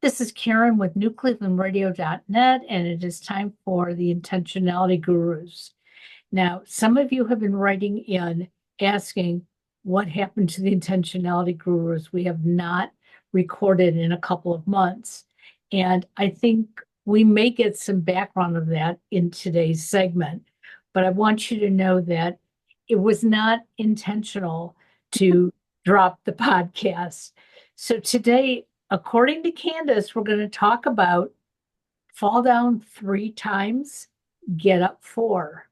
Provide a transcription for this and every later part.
This is Karen with newclevelandradio.net, and it is time for the Intentionality Gurus. Now, some of you have been writing in asking what happened to the Intentionality Gurus. We have not recorded in a couple of months, and I think we may get some background of that in today's segment. But I want you to know that it was not intentional to drop the podcast. So today, according to Candace, we're going to talk about fall down 3 times, get up 4.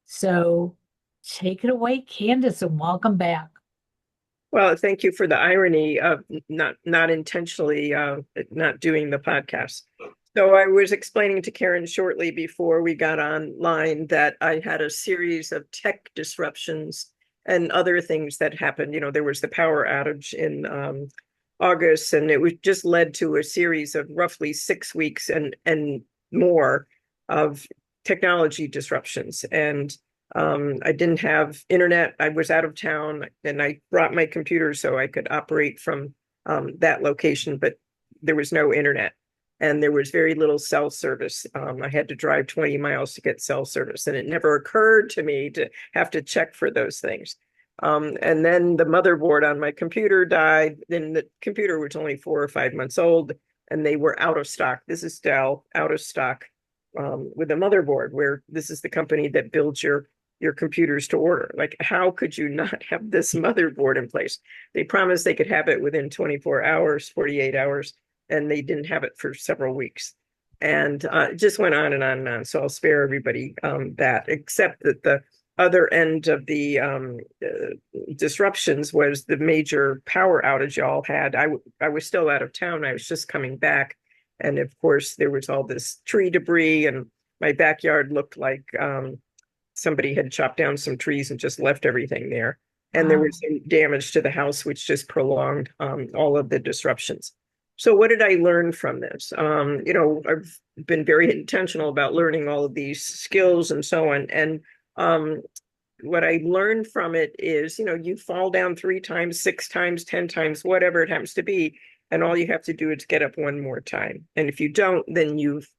So take it away, Candace, and welcome back. Well, thank you for the irony of not intentionally not doing the podcast. So I was explaining to Karen shortly before we got online that I had a series of tech disruptions and other things that happened. You know, there was the power outage in August, and it was just led to a series of roughly 6 weeks and more of technology disruptions. And I didn't have internet. I was out of town, and I brought my computer so I could operate from that location, but there was no internet. And there was very little cell service. I had to drive 20 miles to get cell service, and it never occurred to me to have to check for those things. And then the motherboard on my computer died. Then the computer was only 4 or 5 months old, and they were out of stock. This is Dell, out of stock with a motherboard, where this is the company that builds your computers to order. Like, how could you not have this motherboard in place? They promised they could have it within 24 hours, 48 hours, and they didn't have it for several weeks. And it just went on and on and on. So I'll spare everybody that, except that the other end of the disruptions was the major power outage y'all had. I was still out of town. I was just coming back. And of course, there was all this tree debris, and my backyard looked like somebody had chopped down some trees and just left everything there. And there was some damage to the house, which just prolonged all of the disruptions. So what did I learn from this? I've been very intentional about learning all of these skills and so on. And what I learned from it is, you fall down 3 times, 6 times, 10 times, whatever it happens to be. And all you have to do is get up one more time. And if you don't, then you've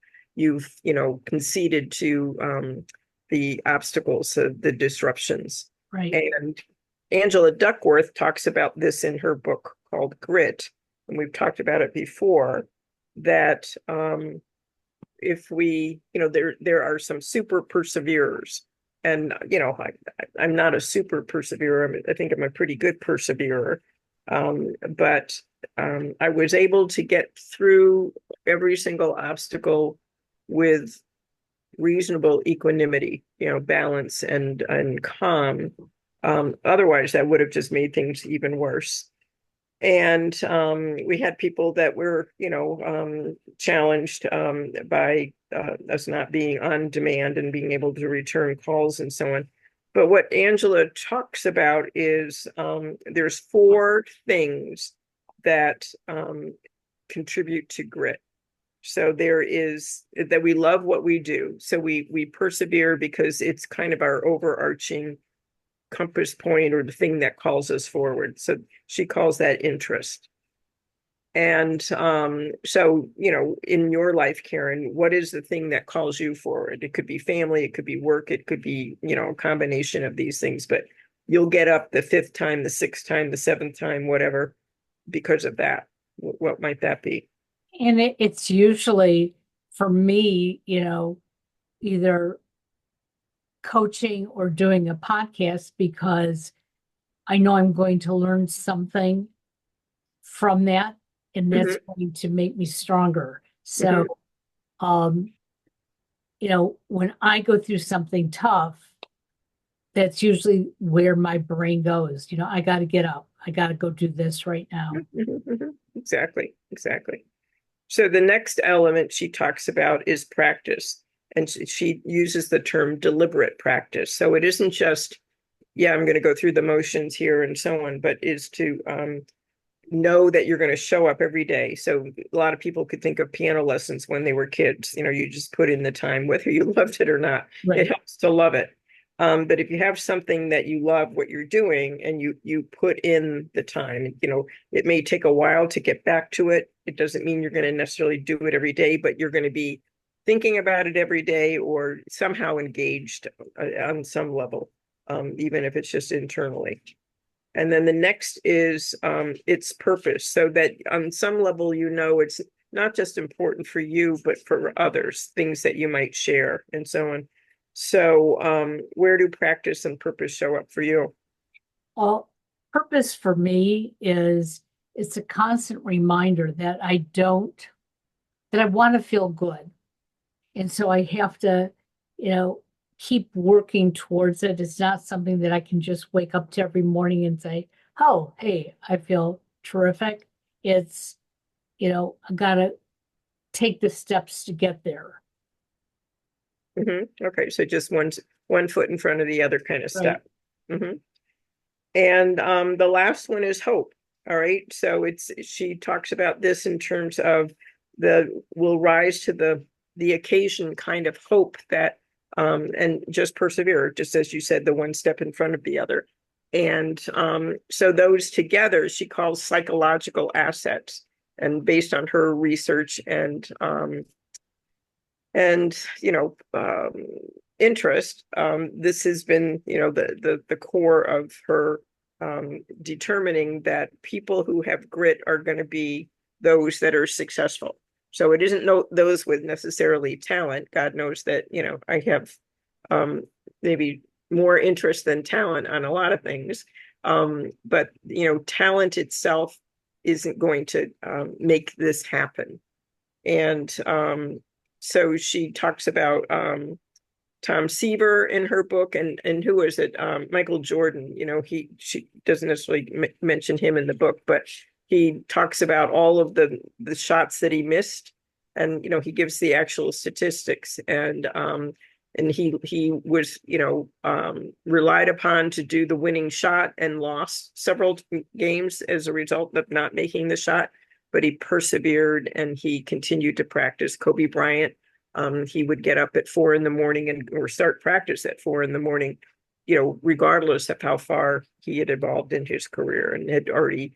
conceded to the obstacles, the disruptions. Right. And Angela Duckworth talks about this in her book called Grit. And we've talked about it before, that if we, there are some super perseverers. And, I'm not a super perseverer. I think I'm a pretty good perseverer. But I was able to get through every single obstacle with reasonable equanimity, balance and calm. Otherwise, that would have just made things even worse. And we had people that were, challenged by us not being on demand and being able to return calls and so on. But what Angela talks about is there's 4 things that contribute to grit. So there is that we love what we do. So we persevere because it's kind of our overarching compass point, or the thing that calls us forward. So she calls that interest. And so, in your life, Karen, what is the thing that calls you forward? It could be family, it could be work, it could be, a combination of these things, but you'll get up the 5th time, the 6th time, the 7th time, whatever, because of that. What might that be? And it's usually, for me, either coaching or doing a podcast, because I know I'm going to learn something from that, and that's going to make me stronger. So, when I go through something tough, that's usually where my brain goes. I got to get up. I got to go do this right now. Exactly. So the next element she talks about is practice. And she uses the term deliberate practice. So it isn't just, I'm going to go through the motions here and so on, but is to know that you're going to show up every day. So a lot of people could think of piano lessons when they were kids. You just put in the time, whether you loved it or not. Right. It helps to love it. But if you have something that you love what you're doing and you put in the time, it may take a while to get back to it. It doesn't mean you're going to necessarily do it every day, but you're going to be thinking about it every day or somehow engaged on some level, even if it's just internally. And then the next is its purpose, so that on some level, it's not just important for you, but for others, things that you might share and so on. So where do practice and purpose show up for you? Well, purpose for me is it's a constant reminder that I want to feel good. And so I have to, you know, keep working towards it. It's not something that I can just wake up to every morning and say, oh, hey, I feel terrific. It's, I got to take the steps to get there. Okay, so just one foot in front of the other kind of Right. step. hmm And the last one is hope. All right. So she talks about this in terms of will rise to the occasion kind of hope that and just persevere, just as you said, the one step in front of the other. And so those together she calls psychological assets. And based on her research and interest, this has been the core of her determining that people who have grit are going to be those that are successful. So it isn't those with necessarily talent. God knows that I have maybe more interest than talent on a lot of things, but talent itself isn't going to make this happen. And so she talks about Tom Seaver in her book, and who is it? Michael Jordan. She doesn't necessarily mention him in the book, but he talks about all of the shots that he missed, and he gives the actual statistics, and he was relied upon to do the winning shot and lost several games as a result of not making the shot, but he persevered and he continued to practice. Kobe Bryant, he would get up at 4 a.m. or start practice at 4 a.m, regardless of how far he had evolved in his career and had already,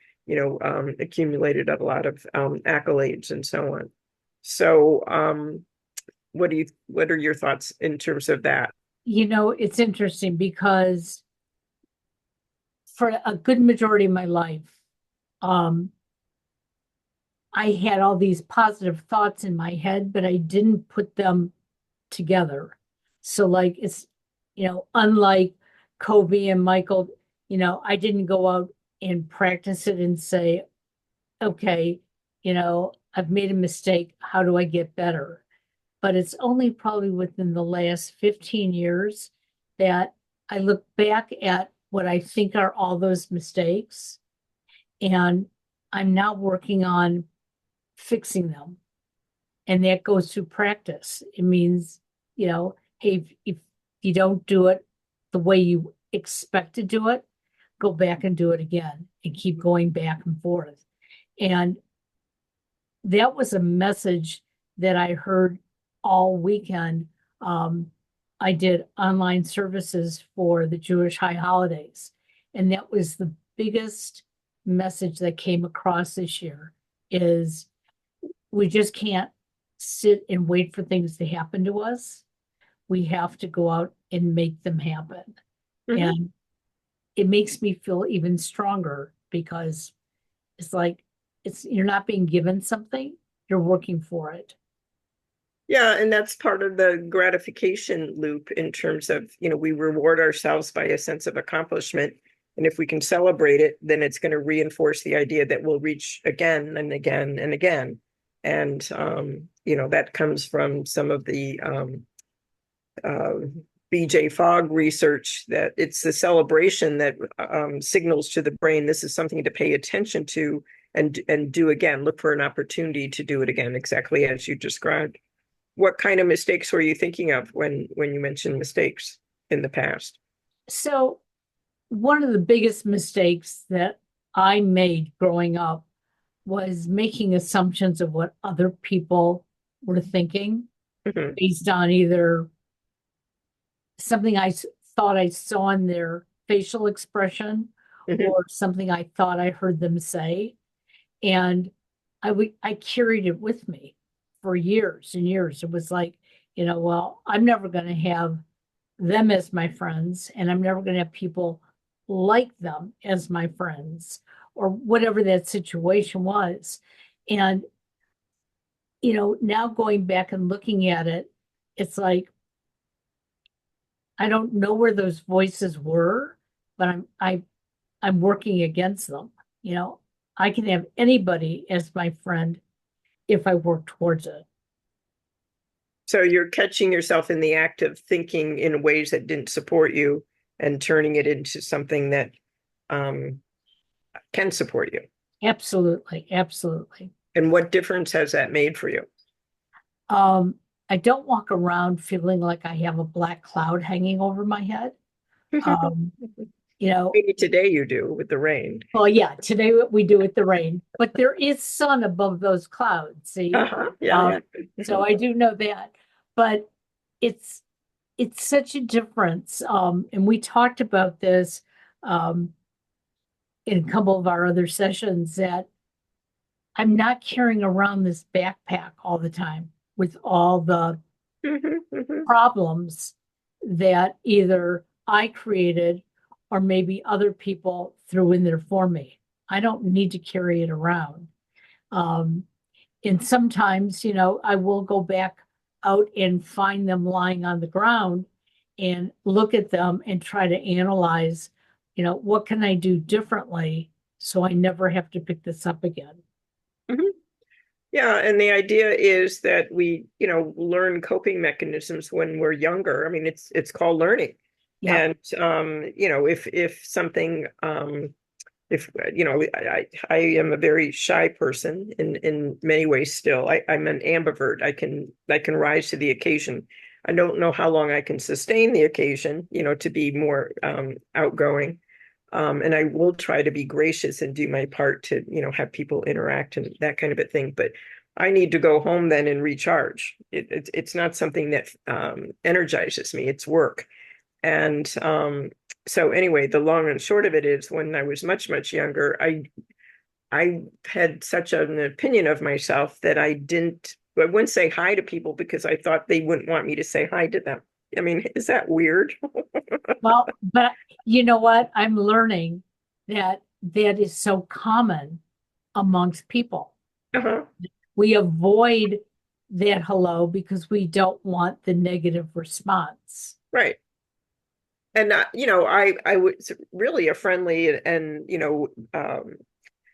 accumulated a lot of accolades and so on. So, what are your thoughts in terms of that? It's interesting because for a good majority of my life, um, I had all these positive thoughts in my head, but I didn't put them together. So, like, it's, unlike Kobe and Michael, I didn't go out and practice it and say, okay, I've made a mistake. How do I get better? But it's only probably within the last 15 years that I look back at what I think are all those mistakes, and I'm now working on fixing them. And that goes through practice. It means, hey, if you don't do it the way you expect to do it, go back and do it again and keep going back and forth. And that was a message that I heard all weekend. I did online services for the Jewish high holidays, and that was the biggest message that came across this year is we just can't sit and wait for things to happen to us. We have to go out and make them happen. Mm-hmm. And it makes me feel even stronger because it's like you're not being given something, you're working for it. Yeah, and that's part of the gratification loop in terms of, we reward ourselves by a sense of accomplishment. And if we can celebrate it, then it's going to reinforce the idea that we'll reach again and again and again. And, that comes from some of the uh, BJ Fogg research, that it's the celebration that signals to the brain this is something to pay attention to and do again. Look for an opportunity to do it again, exactly as you described. What kind of mistakes were you thinking of when you mentioned mistakes in the past? So, one of the biggest mistakes that I made growing up was making assumptions of what other people were thinking Mm-hmm. based on either something I thought I saw in their facial expression Mhm. or something I thought I heard them say. And I carried it with me for years and years. It was like, well, I'm never going to have them as my friends, and I'm never going to have people like them as my friends, or whatever that situation was. And, now going back and looking at it, it's like, I don't know where those voices were, but I'm working against them. You know, I can have anybody as my friend if I work towards it. So you're catching yourself in the act of thinking in ways that didn't support you and turning it into something that um, can support you. Absolutely, absolutely. And what difference has that made for you? Um, I don't walk around feeling like I have a black cloud hanging over my head. Um, you know, Maybe today you do with the rain. well, yeah, today we do with the rain, but there is sun above those clouds. See, Uh-huh. Yeah, um, yeah. so I do know that, but it's it's such a difference. And we talked about this um, in a couple of our other sessions that I'm not carrying around this backpack all the time with all the Mhm, mhm. problems that either I created or maybe other people threw in there for me. I don't need to carry it around. Um, and sometimes, I will go back out and find them lying on the ground and look at them and try to analyze, what can I do differently so I never have to pick this up again. Mhm. Yeah, and the idea is that we, learn coping mechanisms when we're younger. I mean, it's called learning. Yep. And if something if I am a very shy person in many ways still. I'm an ambivert. I can rise to the occasion. I don't know how long I can sustain the occasion, to be more outgoing. And I will try to be gracious and do my part to, have people interact and that kind of a thing. But I need to go home then and recharge. It's not something that energizes me. It's work. And so anyway, the long and short of it is when I was much, much younger, I had such an opinion of myself that I wouldn't say hi to people because I thought they wouldn't want me to say hi to them. I mean, is that weird? Well, but you know what? I'm learning that that is so common amongst people. Uh-huh. We avoid that hello because we don't want the negative response. Right. And I was really a friendly and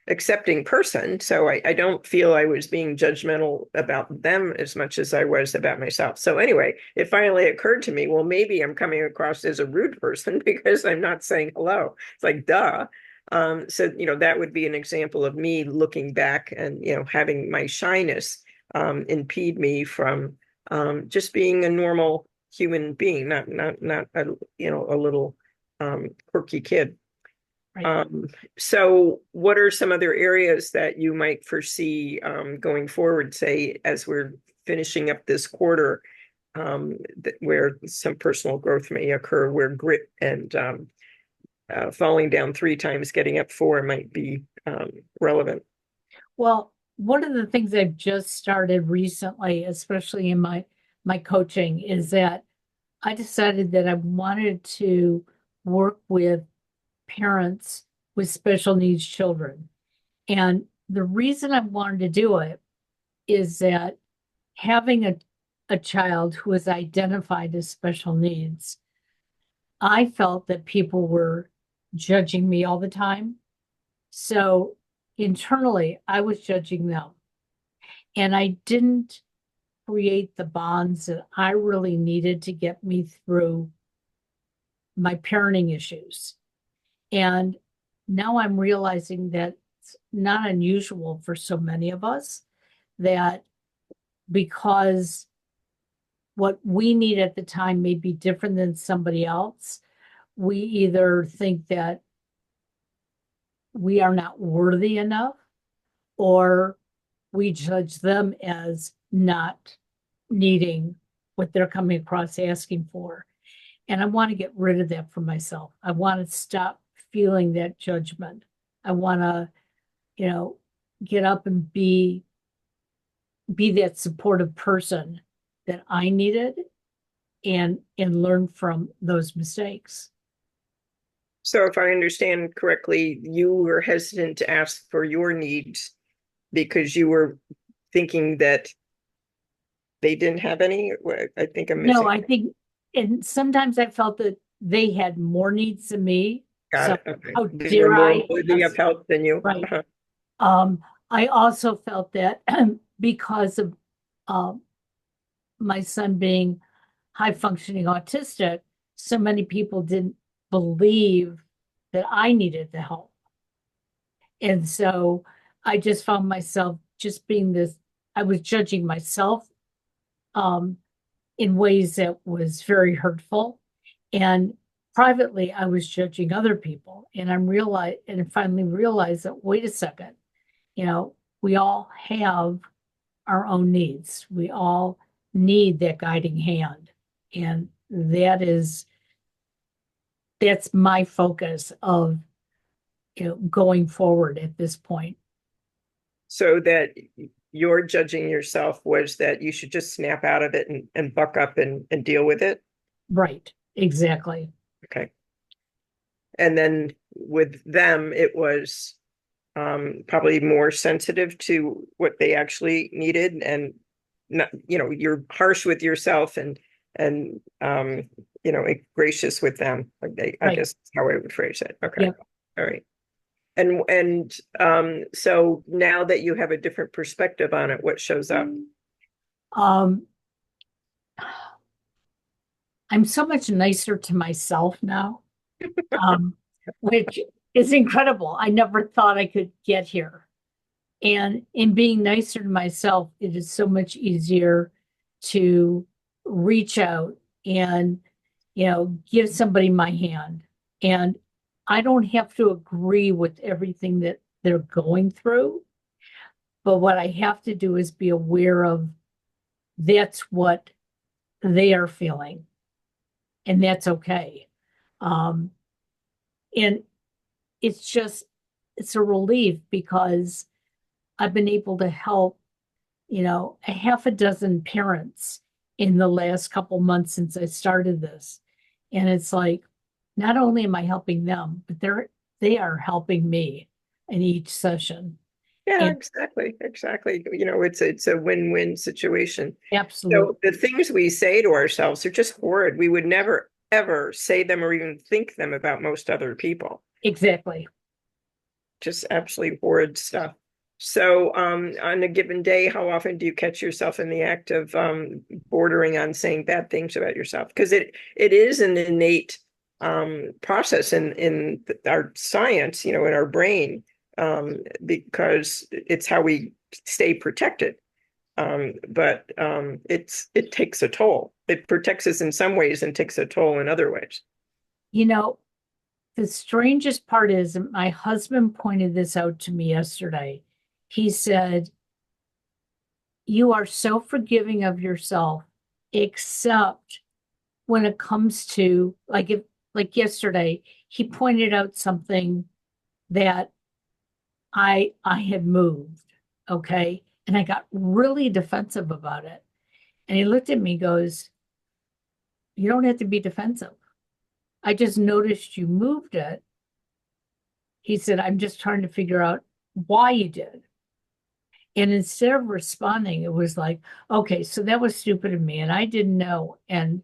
accepting person. So I don't feel I was being judgmental about them as much as I was about myself. So anyway, it finally occurred to me, well, maybe I'm coming across as a rude person because I'm not saying hello. It's like, duh. So, that would be an example of me looking back and, having my shyness impede me from just being a normal human being, not a little quirky kid. Right. Um, so what are some other areas that you might foresee going forward, say, as we're finishing up this quarter, where some personal growth may occur, where grit and falling down 3 times, getting up 4 might be relevant? Well, one of the things I've just started recently, especially in my coaching, is that I decided that I wanted to work with parents with special needs children. And the reason I wanted to do it is that having a child who is identified as special needs, I felt that people were judging me all the time. So internally, I was judging them. And I didn't create the bonds that I really needed to get me through my parenting issues. And now I'm realizing that it's not unusual for so many of us that because what we need at the time may be different than somebody else, we either think that we are not worthy enough or we judge them as not needing what they're coming across asking for. And I want to get rid of that for myself. I want to stop feeling that judgment. I want to, get up and be that supportive person that I needed and learn from those mistakes. So if I understand correctly, you were hesitant to ask for your needs because you were thinking that they didn't have any. I think I'm No, missing. I think, and sometimes I felt that they had more needs than me. Got So it. Okay. how They were dare more I worthy of ask? help than you. Right. Uh-huh. I also felt that because of um, my son being high functioning autistic, so many people didn't believe that I needed the help. And so I just found myself just being this, I was judging myself um, in ways that was very hurtful. And privately, I was judging other people. And and finally realized that, wait a second, we all have our own needs. We all need that guiding hand. And that's my focus of, going forward at this point. So that your judging yourself was that you should just snap out of it and buck up and deal with it. Right. Exactly. Okay. And then with them, it was probably more sensitive to what they actually needed, and not, you're harsh with yourself and gracious with them. I Right. guess is how I would phrase it. Okay. Yep. All right. And so now that you have a different perspective on it, what shows up? Um, I'm so much nicer to myself now, um, which is incredible. I never thought I could get here. And in being nicer to myself, it is so much easier to reach out and, give somebody my hand. And I don't have to agree with everything that they're going through. But what I have to do is be aware of that's what they are feeling, and that's okay. Um, and it's a relief because I've been able to help, a half a dozen parents in the last couple months since I started this. And it's like, not only am I helping them, but they are helping me in each session. Yeah, And exactly. Exactly. It's a win-win situation. absolutely, So the things we say to ourselves are just horrid. We would never, ever say them or even think them about most other people. exactly. Just absolutely horrid stuff. So, on a given day, how often do you catch yourself in the act of bordering on saying bad things about yourself? Because it is an innate process in our science, in our brain, because it's how we stay protected. But it takes a toll. It protects us in some ways and takes a toll in other ways. You know, the strangest part is my husband pointed this out to me yesterday. He said, you are so forgiving of yourself, except when it comes to like yesterday, he pointed out something that I had moved, okay? And I got really defensive about it. And he looked at me, goes, you don't have to be defensive. I just noticed you moved it. He said, I'm just trying to figure out why you did. And instead of responding, it was like, okay, so that was stupid of me and I didn't know. And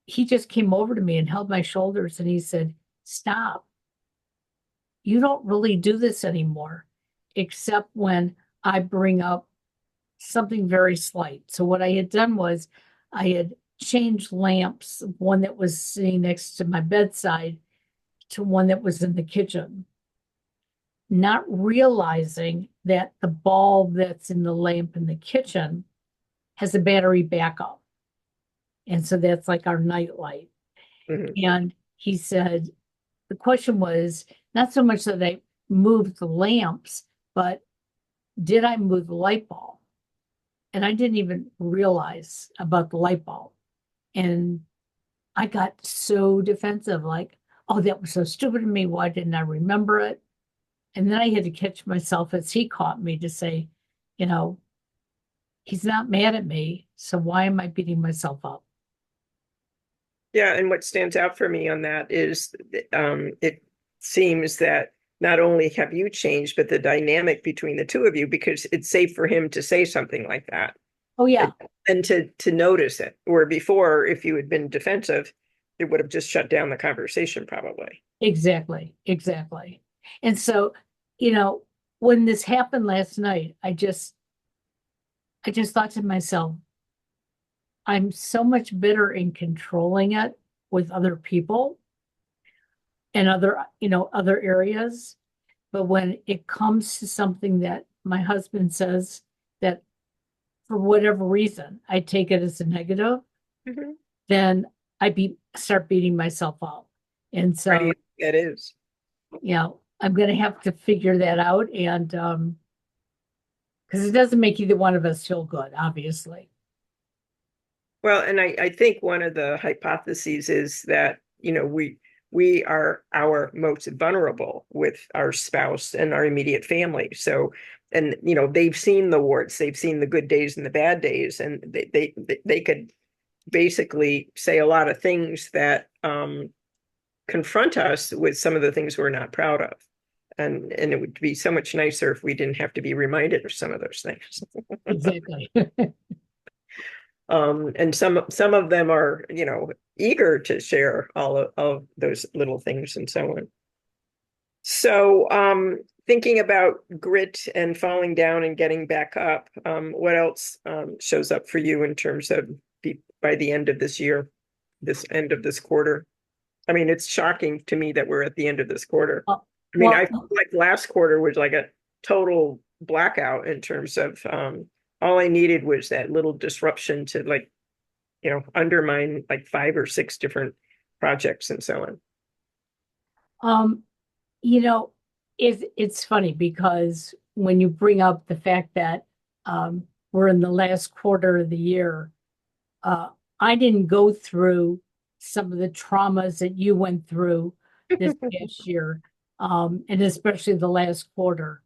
he just came over to me and held my shoulders and he said, stop. You don't really do this anymore, except when I bring up something very slight. So what I had done was I had changed lamps, one that was sitting next to my bedside to one that was in the kitchen, not realizing that the bulb that's in the lamp in the kitchen has a battery backup. And so that's like our night light. Mhm. And he said, the question was not so much that I moved the lamps, but did I move the light bulb? And I didn't even realize about the light bulb. And I got so defensive, like, oh, that was so stupid of me. Why didn't I remember it? And then I had to catch myself as he caught me to say, you know, he's not mad at me. So why am I beating myself up? Yeah, and what stands out for me on that is it seems that not only have you changed, but the dynamic between the two of you, because it's safe for him to say something like that Oh, yeah, and to notice it. Where before, if you had been defensive, it would have just shut down the conversation probably. exactly. Exactly. And so, you know, when this happened last night, I just thought to myself, I'm so much better in controlling it with other people and other, other areas. But when it comes to something that my husband says that for whatever reason, I take it as a negative, Mhm. then start beating myself up. And Why do so, you think that is? I'm going to have to figure that out. And because it doesn't make either one of us feel good, obviously. Well, and I think one of the hypotheses is that, we are our most vulnerable with our spouse and our immediate family. So, and they've seen the warts, they've seen the good days and the bad days, and they could basically say a lot of things that confront us with some of the things we're not proud of. And it would be so much nicer if we didn't have to be reminded of some of those things. Exactly. And some of them are, eager to share all of those little things and so on. So, thinking about grit and falling down and getting back up, what else shows up for you in terms of by the end of this year, this end of this quarter? I mean, it's shocking to me that we're at the end of this quarter. Uh, I mean, I well, feel like last quarter was like a total blackout in terms of all I needed was that little disruption to like, undermine like 5 or 6 different projects and so on. um, you know, it's funny because when you bring up the fact that we're in the last quarter of the year, uh, I didn't go through some of the traumas that you went through this past year, and especially the last quarter.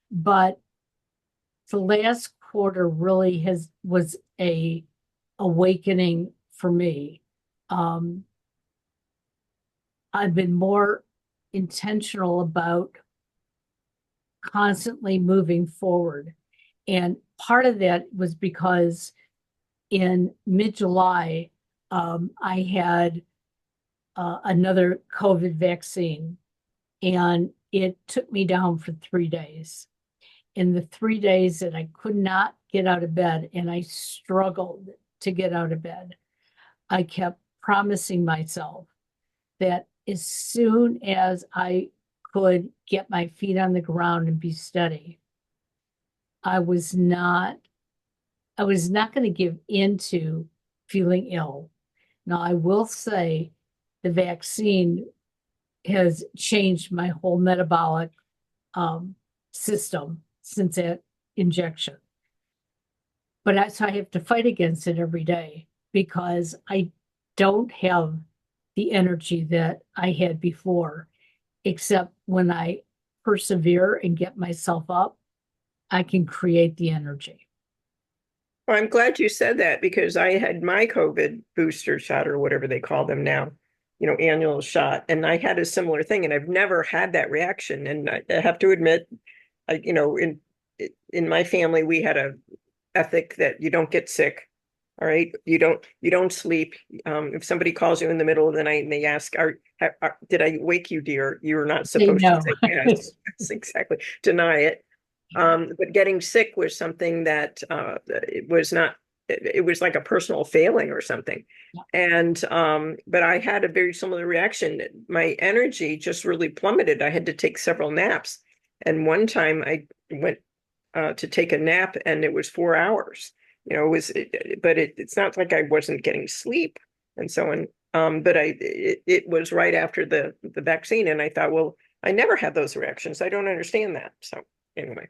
But the last quarter really was a awakening for me. Um, I've been more intentional about constantly moving forward. And part of that was because in mid-July, I had another COVID vaccine, and it took me down for 3 days. In the 3 days that I could not get out of bed, and I struggled to get out of bed, I kept promising myself that as soon as I could get my feet on the ground and be steady, I was not I was not going to give into feeling ill. Now, I will say the vaccine has changed my whole metabolic um, system since that injection. So I have to fight against it every day because I don't have the energy that I had before, except when I persevere and get myself up, I can create the energy. Well, I'm glad you said that because I had my COVID booster shot or whatever they call them now, annual shot, and I had a similar thing, and I've never had that reaction. And I have to admit, in my family, we had a ethic that you don't get sick. All right, you don't sleep. If somebody calls you in the middle of the night and they ask, "Did I wake you, dear?" You're not Say supposed to no. say yes. That's exactly. Deny it. But getting sick was something that it was not. It was like a personal failing or something. And but I had a very similar reaction. My energy just really plummeted. I had to take several naps, and one time I went to take a nap, and it was 4 hours. But it's not like I wasn't getting sleep and so on. But it was right after the vaccine, and I thought, well, I never had those reactions. I don't understand that. So anyway.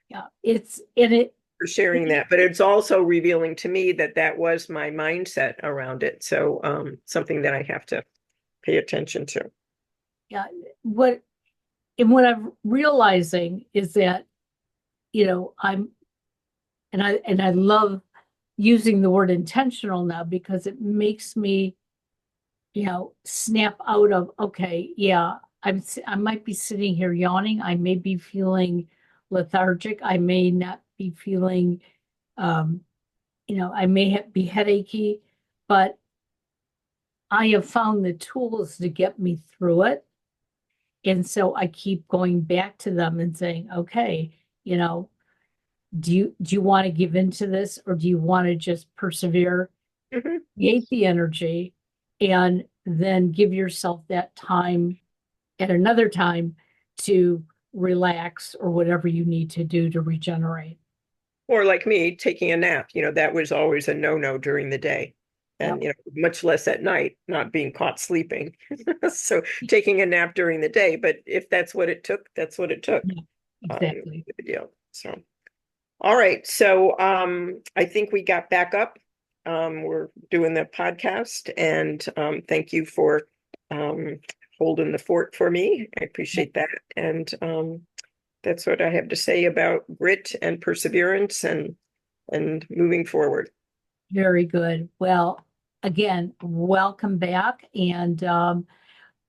Yeah, it's in it. for sharing that, but it's also revealing to me that that was my mindset around it. So something that I have to pay attention to. Yeah. What I'm realizing is that, I love using the word intentional now because it makes me, snap out of, okay, yeah, I might be sitting here yawning. I may be feeling lethargic. I may not be feeling, um, I may be headachy, but I have found the tools to get me through it. And so I keep going back to them and saying, okay, you know, do you want to give into this, or do you want to just persevere, Mhm. create the energy, and then give yourself that time at another time to relax or whatever you need to do to regenerate. Or like me, taking a nap, that was always a no-no during the day. And, Yep. much less at night, not being caught sleeping. So taking a nap during the day, but if that's what it took, that's what it took. Yeah, exactly. Good deal. So, all right. So, I think we got back up. We're doing the podcast, and thank you for um, holding the fort for me. I appreciate that. And that's what I have to say about grit and perseverance and moving forward. Very good. Well, again, welcome back. And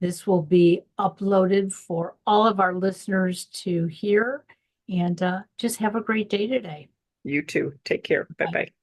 this will be uploaded for all of our listeners to hear. And just have a great day today. You too. Take care. Bye Bye. bye.